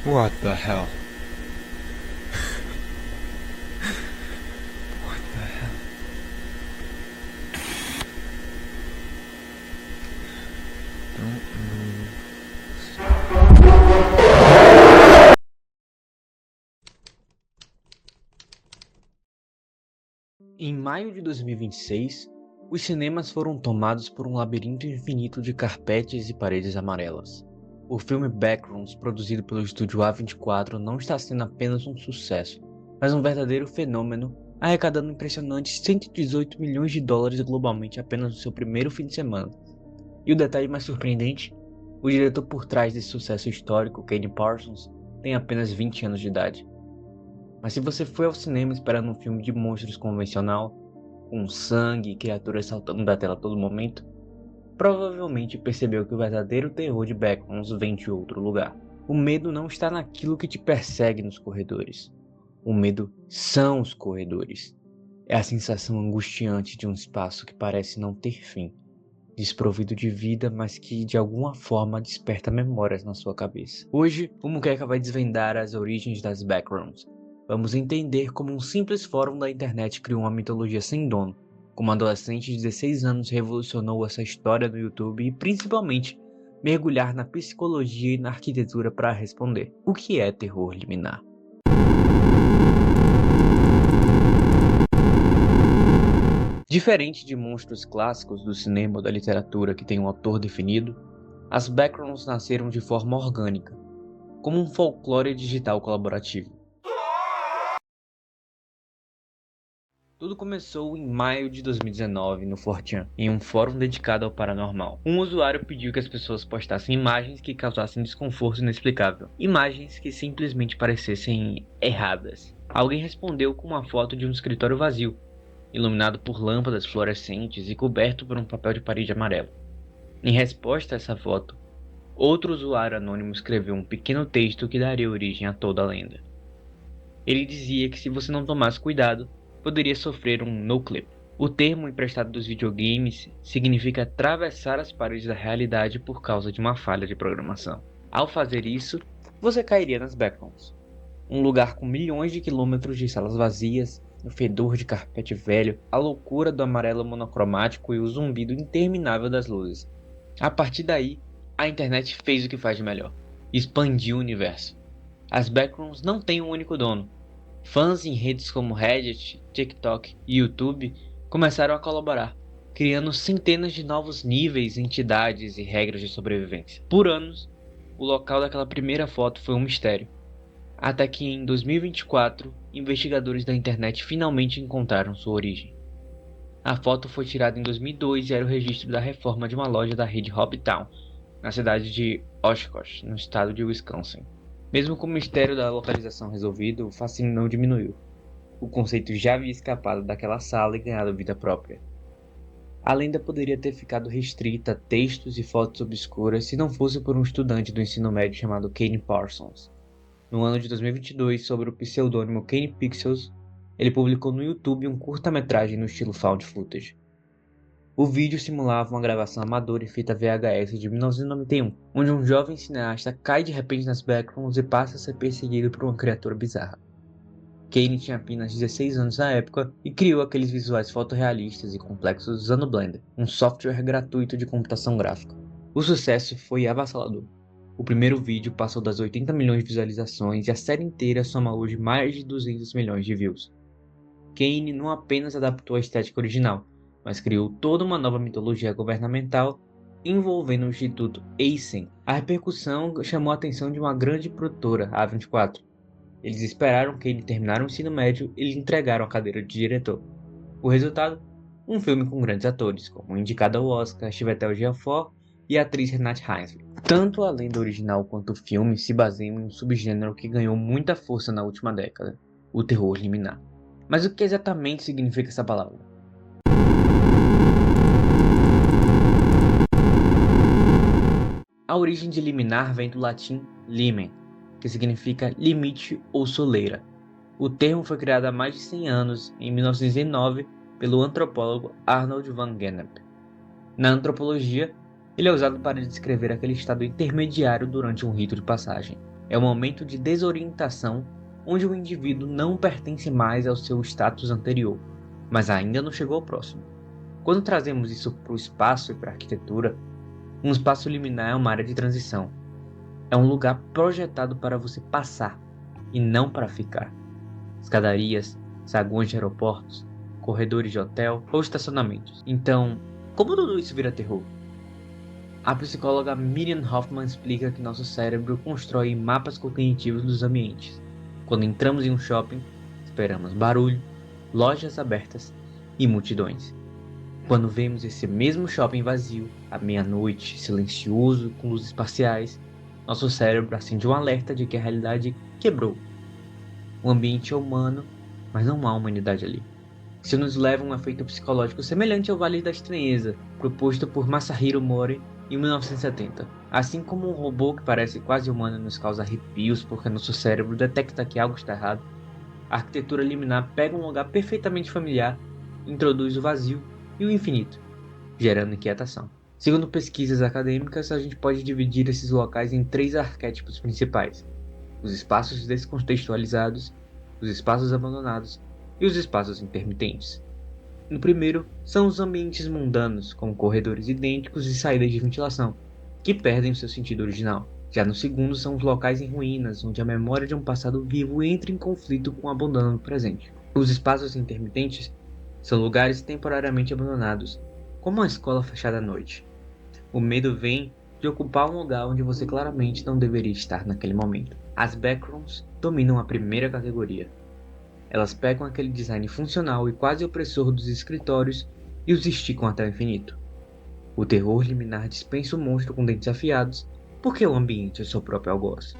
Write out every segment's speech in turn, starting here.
What the hell? What the hell? Don't move. Em maio de 2026, os cinemas foram tomados por um labirinto infinito de carpetes e paredes amarelas. O filme Backrooms, produzido pelo estúdio A24, não está sendo apenas um sucesso, mas um verdadeiro fenômeno, arrecadando impressionantes 118 milhões de dólares globalmente apenas no seu primeiro fim de semana. E o detalhe mais surpreendente, o diretor por trás desse sucesso histórico, Kane Parsons, tem apenas 20 anos de idade. Mas se você foi ao cinema esperando um filme de monstros convencional, com sangue e criaturas saltando da tela a todo momento, provavelmente percebeu que o verdadeiro terror de Backrooms vem de outro lugar. O medo não está naquilo que te persegue nos corredores. O medo são os corredores. É a sensação angustiante de um espaço que parece não ter fim, desprovido de vida, mas que de alguma forma desperta memórias na sua cabeça. Hoje, o Muqueca vai desvendar as origens das Backrooms. Vamos entender como um simples fórum da internet criou uma mitologia sem dono, como um adolescente de 16 anos revolucionou essa história no YouTube e, principalmente, mergulhar na psicologia e na arquitetura para responder: o que é terror liminar? Diferente de monstros clássicos do cinema ou da literatura que têm um autor definido, as Backrooms nasceram de forma orgânica, como um folclore digital colaborativo. Tudo começou em maio de 2019 no 4chan, em um fórum dedicado ao paranormal. Um usuário pediu que as pessoas postassem imagens que causassem desconforto inexplicável, imagens que simplesmente parecessem erradas. Alguém respondeu com uma foto de um escritório vazio, iluminado por lâmpadas fluorescentes e coberto por um papel de parede amarelo. Em resposta a essa foto, outro usuário anônimo escreveu um pequeno texto que daria origem a toda a lenda. Ele dizia que se você não tomasse cuidado, poderia sofrer um no-clip. O termo emprestado dos videogames significa atravessar as paredes da realidade por causa de uma falha de programação. Ao fazer isso, você cairia nas Backrooms, um lugar com milhões de quilômetros de salas vazias, o fedor de carpete velho, a loucura do amarelo monocromático e o zumbido interminável das luzes. A partir daí, a internet fez o que faz de melhor: expandiu o universo. As Backrooms não têm um único dono. Fãs em redes como Reddit, TikTok e YouTube começaram a colaborar, criando centenas de novos níveis, entidades e regras de sobrevivência. Por anos, o local daquela primeira foto foi um mistério, até que em 2024, investigadores da internet finalmente encontraram sua origem. A foto foi tirada em 2002 e era o registro da reforma de uma loja da rede Hobtown, na cidade de Oshkosh, no estado de Wisconsin. Mesmo com o mistério da localização resolvido, o fascínio não diminuiu. O conceito já havia escapado daquela sala e ganhado vida própria. A lenda poderia ter ficado restrita a textos e fotos obscuras se não fosse por um estudante do ensino médio chamado Kane Parsons. No ano de 2022, sob o pseudônimo Kane Pixels, ele publicou no YouTube um curta-metragem no estilo found footage. O vídeo simulava uma gravação amadora em fita VHS de 1991, onde um jovem cineasta cai de repente nas Backrooms e passa a ser perseguido por uma criatura bizarra. Kane tinha apenas 16 anos na época e criou aqueles visuais fotorrealistas e complexos usando Blender, um software gratuito de computação gráfica. O sucesso foi avassalador. O primeiro vídeo passou das 80 milhões de visualizações e a série inteira soma hoje mais de 200 milhões de views. Kane não apenas adaptou a estética original, mas criou toda uma nova mitologia governamental envolvendo o Instituto Eisen. A repercussão chamou a atenção de uma grande produtora, a A24. Eles esperaram que ele terminasse o ensino médio e lhe entregaram a cadeira de diretor. O resultado? Um filme com grandes atores, como o indicado ao Oscar Chiwetel Ejiofor e a atriz Renate Reinsve. Tanto a lenda original quanto o filme se baseiam em um subgênero que ganhou muita força na última década: o terror liminar. Mas o que exatamente significa essa palavra? A origem de liminar vem do latim limen, que significa limite ou soleira. O termo foi criado há mais de 100 anos, em 1909, pelo antropólogo Arnold van Gennep. Na antropologia, Ele é usado para descrever aquele estado intermediário durante um rito de passagem. É um momento de desorientação onde o indivíduo não pertence mais ao seu status anterior, mas ainda não chegou ao próximo. Quando trazemos isso para o espaço e para a arquitetura, um espaço liminar é uma área de transição. É um lugar projetado para você passar e não para ficar. Escadarias, saguões de aeroportos, corredores de hotel ou estacionamentos. Então, como tudo isso vira terror? A psicóloga Miriam Hoffman explica que nosso cérebro constrói mapas cognitivos dos ambientes. Quando entramos em um shopping, esperamos barulho, lojas abertas e multidões. Quando vemos esse mesmo shopping vazio, à meia-noite, silencioso, com luzes parciais, nosso cérebro acende um alerta de que a realidade quebrou. O ambiente é humano, mas não há humanidade ali. Isso nos leva a um efeito psicológico semelhante ao Vale da Estranheza, proposto por Masahiro Mori em 1970. Assim como um robô que parece quase humano nos causa arrepios porque nosso cérebro detecta que algo está errado, a arquitetura liminar pega um lugar perfeitamente familiar, introduz o vazio e o infinito, gerando inquietação. Segundo pesquisas acadêmicas, a gente pode dividir esses locais em três arquétipos principais: os espaços descontextualizados, os espaços abandonados e os espaços intermitentes. No primeiro, são os ambientes mundanos, como corredores idênticos e saídas de ventilação, que perdem o seu sentido original. Já no segundo, são os locais em ruínas, onde a memória de um passado vivo entra em conflito com o abandono do presente. Os espaços intermitentes são lugares temporariamente abandonados, como uma escola fechada à noite. O medo vem de ocupar um lugar onde você claramente não deveria estar naquele momento. As backrooms dominam a primeira categoria. Elas pegam aquele design funcional e quase opressor dos escritórios e os esticam até o infinito. O terror liminar dispensa o monstro com dentes afiados, porque o ambiente é seu próprio algoz.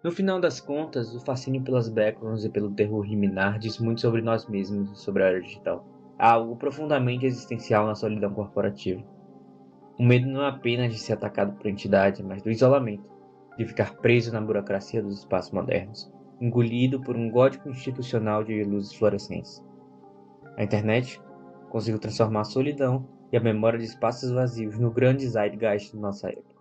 No final das contas, o fascínio pelas backrooms e pelo terror liminar diz muito sobre nós mesmos e sobre a era digital. Há algo profundamente existencial na solidão corporativa. O medo não é apenas de ser atacado por entidade, mas do isolamento, de ficar preso na burocracia dos espaços modernos, engolido por um gótico institucional de luzes fluorescentes. A internet conseguiu transformar a solidão e a memória de espaços vazios no grande zeitgeist da nossa época.